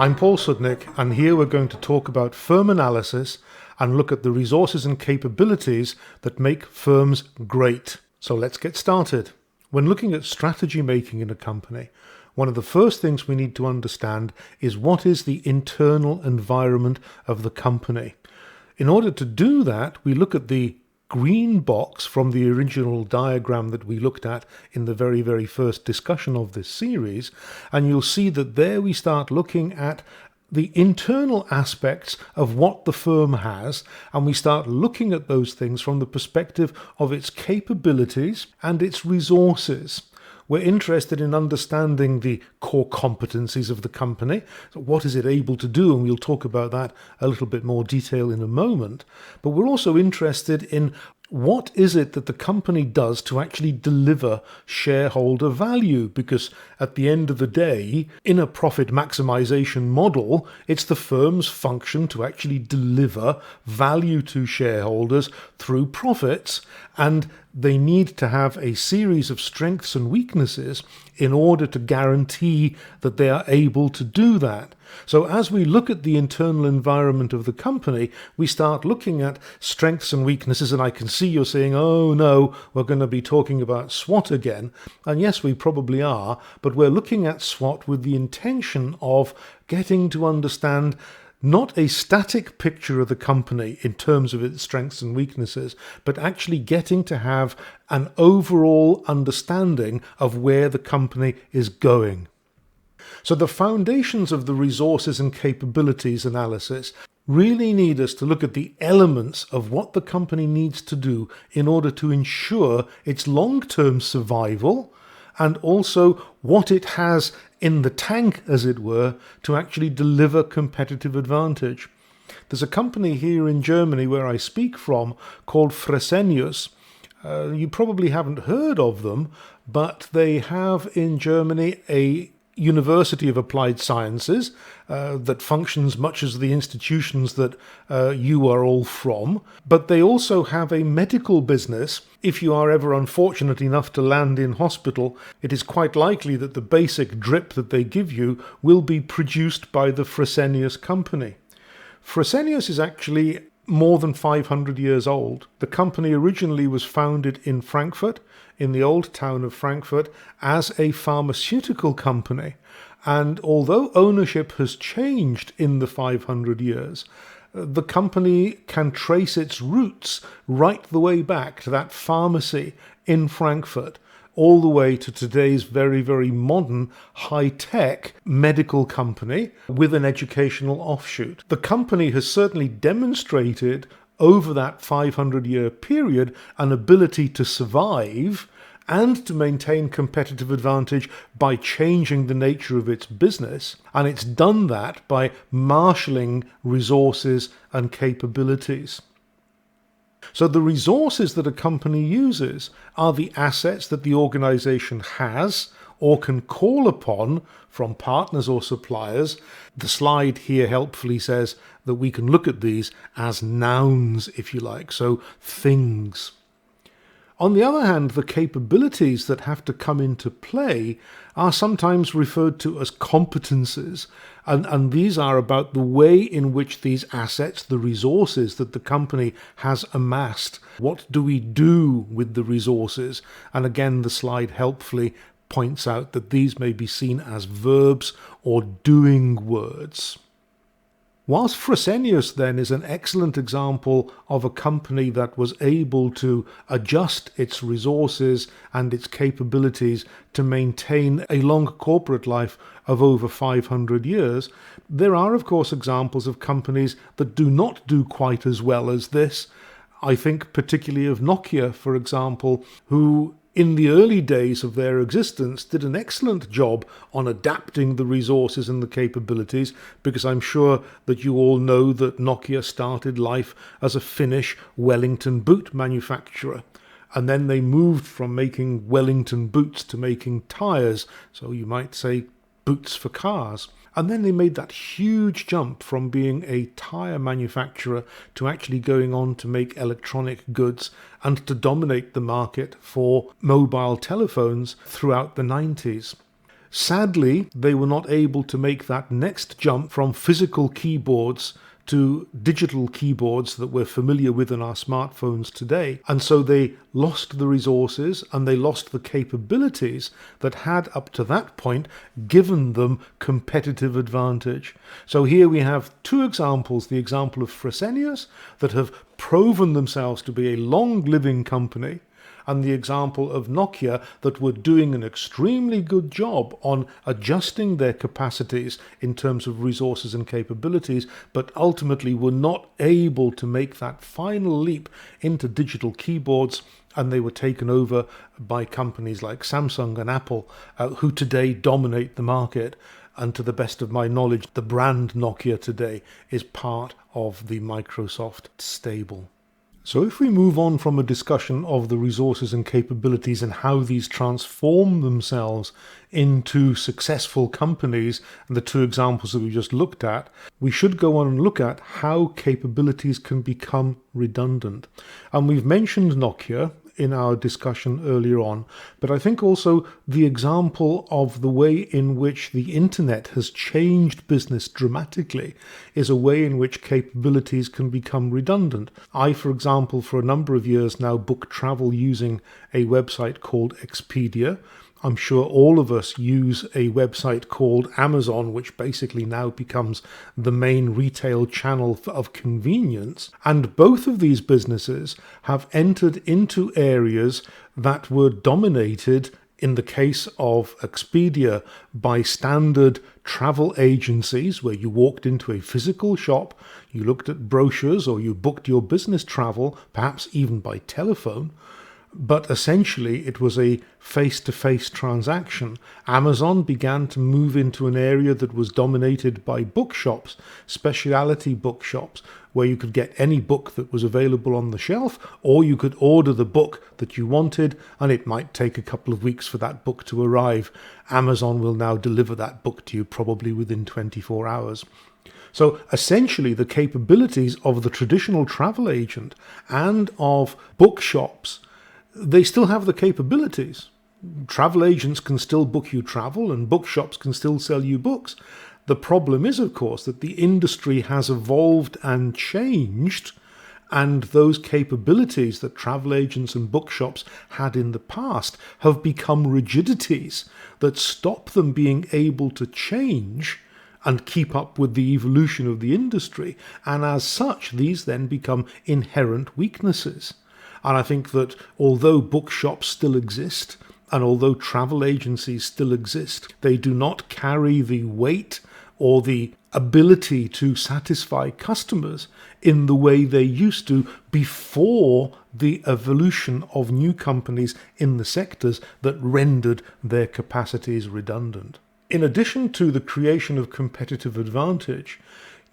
I'm Paul Sudnick, and here we're going to talk about firm analysis and look at the resources and capabilities that make firms great. So let's get started. When looking at strategy making in a company, one of the first things we need to understand is what is the internal environment of the company. In order to do that, we look at the green box from the original diagram that we looked at in the very first discussion of this series, and you'll see that there we start looking at the internal aspects of what the firm has, and we start looking at those things from the perspective of its capabilities and its resources. We're interested in understanding the core competencies of the company. So what is it able to do? And we'll talk about that a little bit more detail in a moment. But we're also interested in what is it that the company does to actually deliver shareholder value? Because at the end of the day, in a profit maximization model, it's the firm's function to actually deliver value to shareholders through profits, and they need to have a series of strengths and weaknesses in order to guarantee that they are able to do that. So as we look at the internal environment of the company, we start looking at strengths and weaknesses, and I can see you're saying, oh no, we're going to be talking about SWOT again. And yes, we probably are, but we're looking at SWOT with the intention of getting to understand not a static picture of the company in terms of its strengths and weaknesses, but actually getting to have an overall understanding of where the company is going. So the foundations of the resources and capabilities analysis really need us to look at the elements of what the company needs to do in order to ensure its long-term survival, and also what it has in the tank, as it were, to actually deliver competitive advantage. There's a company here in Germany where I speak from called Fresenius. You probably haven't heard of them, but they have in Germany a University of Applied Sciences that functions much as the institutions that you are all from, but they also have a medical business. If you are ever unfortunate enough to land in hospital, it is quite likely that the basic drip that they give you will be produced by the Fresenius company. Fresenius is actually more than 500 years old. The company originally was founded in Frankfurt, in the old town of Frankfurt, as a pharmaceutical company. And although ownership has changed in the 500 years, the company can trace its roots right the way back to that pharmacy in Frankfurt, all the way to today's very modern high-tech medical company with an educational offshoot. The company has certainly demonstrated over that 500-year period an ability to survive and to maintain competitive advantage by changing the nature of its business. And it's done that by marshalling resources and capabilities. So the resources that a company uses are the assets that the organization has or can call upon from partners or suppliers. The slide here helpfully says that we can look at these as nouns, if you like, so things. On the other hand, the capabilities that have to come into play are sometimes referred to as competences, and these are about the way in which these assets, the resources that the company has amassed, what do we do with the resources? And again, the slide helpfully points out that these may be seen as verbs or doing words. Whilst Fresenius then is an excellent example of a company that was able to adjust its resources and its capabilities to maintain a long corporate life of over 500 years, there are of course examples of companies that do not do quite as well as this. I think particularly of Nokia, for example, who in the early days of their existence did an excellent job on adapting the resources and the capabilities, because I'm sure that you all know that Nokia started life as a Finnish Wellington boot manufacturer. And then they moved from making Wellington boots to making tyres, so you might say boots for cars. And then they made that huge jump from being a tyre manufacturer to actually going on to make electronic goods and to dominate the market for mobile telephones throughout the 90s. Sadly, they were not able to make that next jump from physical keyboards to digital keyboards that we're familiar with in our smartphones today. And so they lost the resources and they lost the capabilities that had up to that point given them competitive advantage. So here we have two examples, the example of Fresenius that have proven themselves to be a long-living company, and the example of Nokia that were doing an extremely good job on adjusting their capacities in terms of resources and capabilities, but ultimately were not able to make that final leap into digital keyboards, and they were taken over by companies like Samsung and Apple, who today dominate the market. And to the best of my knowledge, the brand Nokia today is part of the Microsoft stable. So if we move on from a discussion of the resources and capabilities and how these transform themselves into successful companies, and the two examples that we just looked at, we should go on and look at how capabilities can become redundant. And we've mentioned Nokia in our discussion earlier on, but I think also the example of the way in which the internet has changed business dramatically is a way in which capabilities can become redundant. I, for example, for a number of years now book travel using a website called Expedia. I'm sure all of us use a website called Amazon, which basically now becomes the main retail channel of convenience. And both of these businesses have entered into areas that were dominated, in the case of Expedia, by standard travel agencies where you walked into a physical shop, you looked at brochures, or you booked your business travel, perhaps even by telephone. But essentially it was a face-to-face transaction. Amazon began to move into an area that was dominated by bookshops, specialty bookshops, where you could get any book that was available on the shelf, or you could order the book that you wanted, and it might take a couple of weeks for that book to arrive. Amazon will now deliver that book to you probably within 24 hours. So essentially the capabilities of the traditional travel agent and of bookshops, they still have the capabilities. Travel agents can still book you travel and bookshops can still sell you books. The problem is, of course, that the industry has evolved and changed, and those capabilities that travel agents and bookshops had in the past have become rigidities that stop them being able to change and keep up with the evolution of the industry. And as such, these then become inherent weaknesses. And I think that although bookshops still exist, and although travel agencies still exist, they do not carry the weight or the ability to satisfy customers in the way they used to before the evolution of new companies in the sectors that rendered their capacities redundant. In addition to the creation of competitive advantage,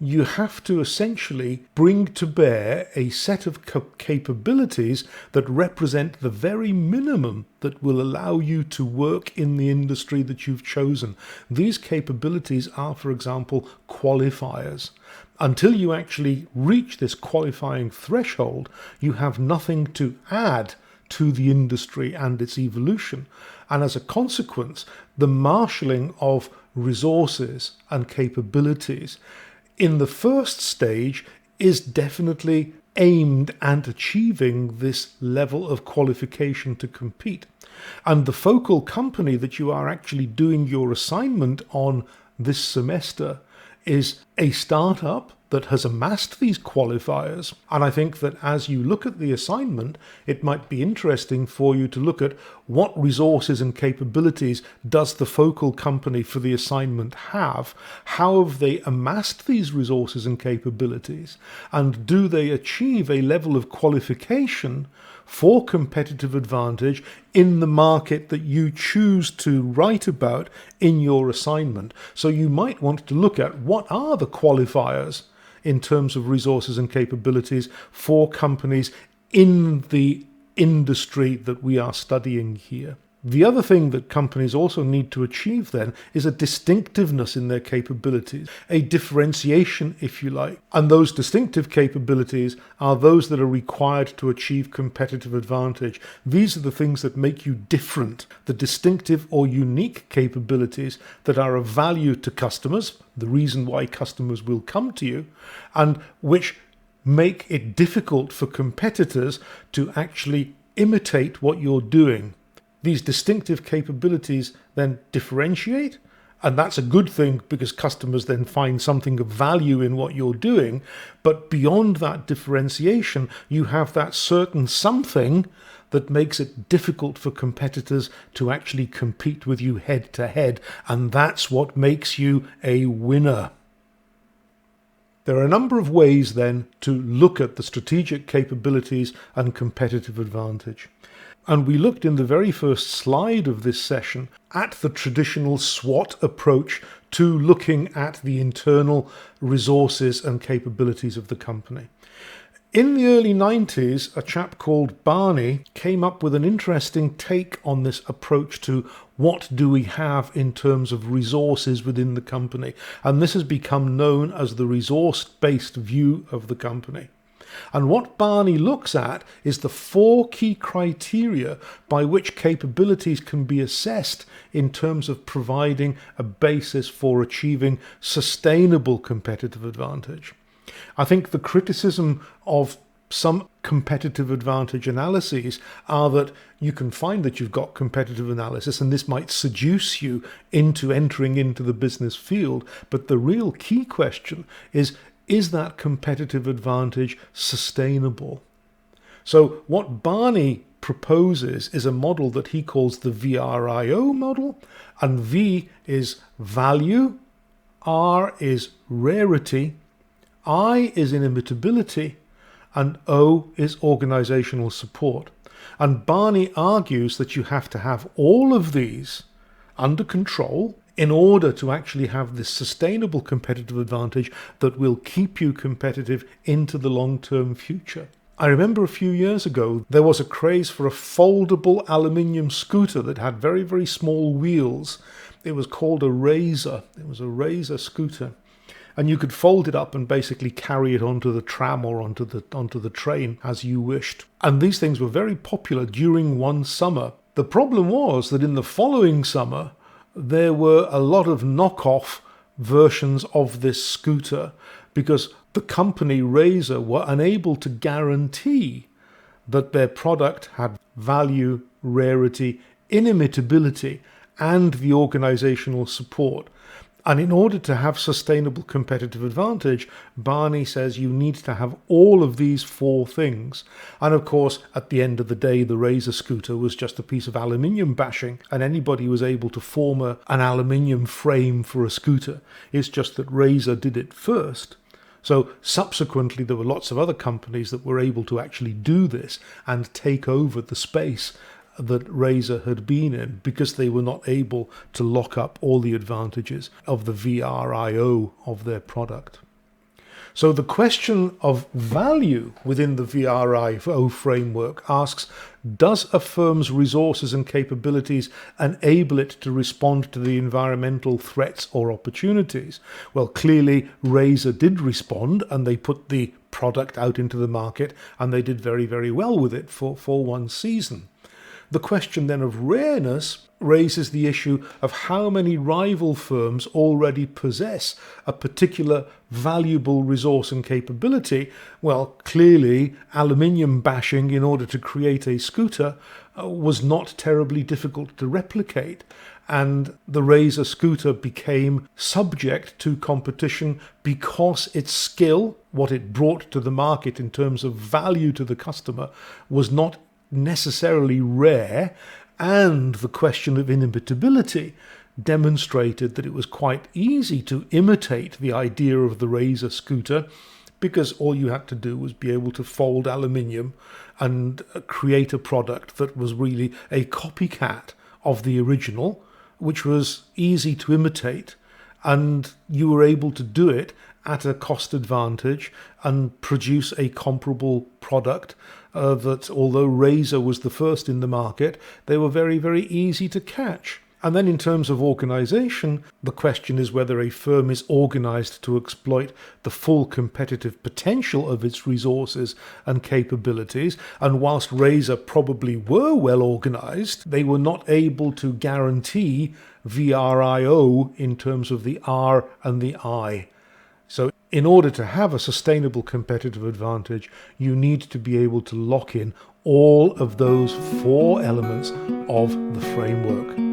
you have to essentially bring to bear a set of capabilities that represent the very minimum that will allow you to work in the industry that you've chosen. These capabilities are, for example, qualifiers. Until you actually reach this qualifying threshold, you have nothing to add to the industry and its evolution. And as a consequence, the marshalling of resources and capabilities in the first stage is definitely aimed at achieving this level of qualification to compete. And the focal company that you are actually doing your assignment on this semester is a startup that has amassed these qualifiers. And I think that as you look at the assignment, it might be interesting for you to look at what resources and capabilities does the focal company for the assignment have? How have they amassed these resources and capabilities? And do they achieve a level of qualification for competitive advantage in the market that you choose to write about in your assignment? So you might want to look at what are the qualifiers in terms of resources and capabilities for companies in the industry that we are studying here. The other thing that companies also need to achieve then is a distinctiveness in their capabilities, a differentiation, if you like. And those distinctive capabilities are those that are required to achieve competitive advantage. These are the things that make you different, the distinctive or unique capabilities that are of value to customers, the reason why customers will come to you, and which make it difficult for competitors to actually imitate what you're doing. These distinctive capabilities then differentiate, and that's a good thing because customers then find something of value in what you're doing. But beyond that differentiation, you have that certain something that makes it difficult for competitors to actually compete with you head to head, and that's what makes you a winner. There are a number of ways then to look at the strategic capabilities and competitive advantage. And we looked in the very first slide of this session at the traditional SWOT approach to looking at the internal resources and capabilities of the company. In the early 90s, a chap called Barney came up with an interesting take on this approach to what do we have in terms of resources within the company. And this has become known as the resource-based view of the company. And what Barney looks at is the 4 key criteria by which capabilities can be assessed in terms of providing a basis for achieving sustainable competitive advantage. I think the criticism of some competitive advantage analyses are that you can find that you've got competitive analysis and this might seduce you into entering into the business field. But the real key question is that competitive advantage sustainable? So what Barney proposes is a model that he calls the VRIO model, and V is value, R is rarity, I is inimitability, and O is organizational support. And Barney argues that you have to have all of these under control in order to actually have this sustainable competitive advantage that will keep you competitive into the long-term future. I remember a few years ago, there was a craze for a foldable aluminium scooter that had very, very small wheels. It was called a Razor. It was a Razor scooter. And you could fold it up and basically carry it onto the tram or onto the train as you wished. And these things were very popular during one summer. The problem was that in the following summer, there were a lot of knockoff versions of this scooter because the company Razor were unable to guarantee that their product had value, rarity, inimitability, and the organizational support. And in order to have sustainable competitive advantage, Barney says you need to have all of these 4 things. And of course, at the end of the day, the Razor scooter was just a piece of aluminium bashing, and anybody was able to form an aluminium frame for a scooter. It's just that Razor did it first. So subsequently, there were lots of other companies that were able to actually do this and take over the space that Razor had been in because they were not able to lock up all the advantages of the VRIO of their product. So the question of value within the VRIO framework asks, does a firm's resources and capabilities enable it to respond to the environmental threats or opportunities? Well, clearly Razor did respond, and they put the product out into the market, and they did very, very well with it for one season. The question then of rareness raises the issue of how many rival firms already possess a particular valuable resource and capability. Well, clearly, aluminium bashing in order to create a scooter was not terribly difficult to replicate. And the Razor scooter became subject to competition because its skill, what it brought to the market in terms of value to the customer, was not necessarily rare, and the question of inimitability demonstrated that it was quite easy to imitate the idea of the Razor scooter because all you had to do was be able to fold aluminium and create a product that was really a copycat of the original, which was easy to imitate, and you were able to do it at a cost advantage and produce a comparable product that, although Razor was the first in the market, they were very, very easy to catch. And then in terms of organization, the question is whether a firm is organized to exploit the full competitive potential of its resources and capabilities. And whilst Razor probably were well organized, they were not able to guarantee VRIO in terms of the R and the I. So in order to have a sustainable competitive advantage, you need to be able to lock in all of those four elements of the framework.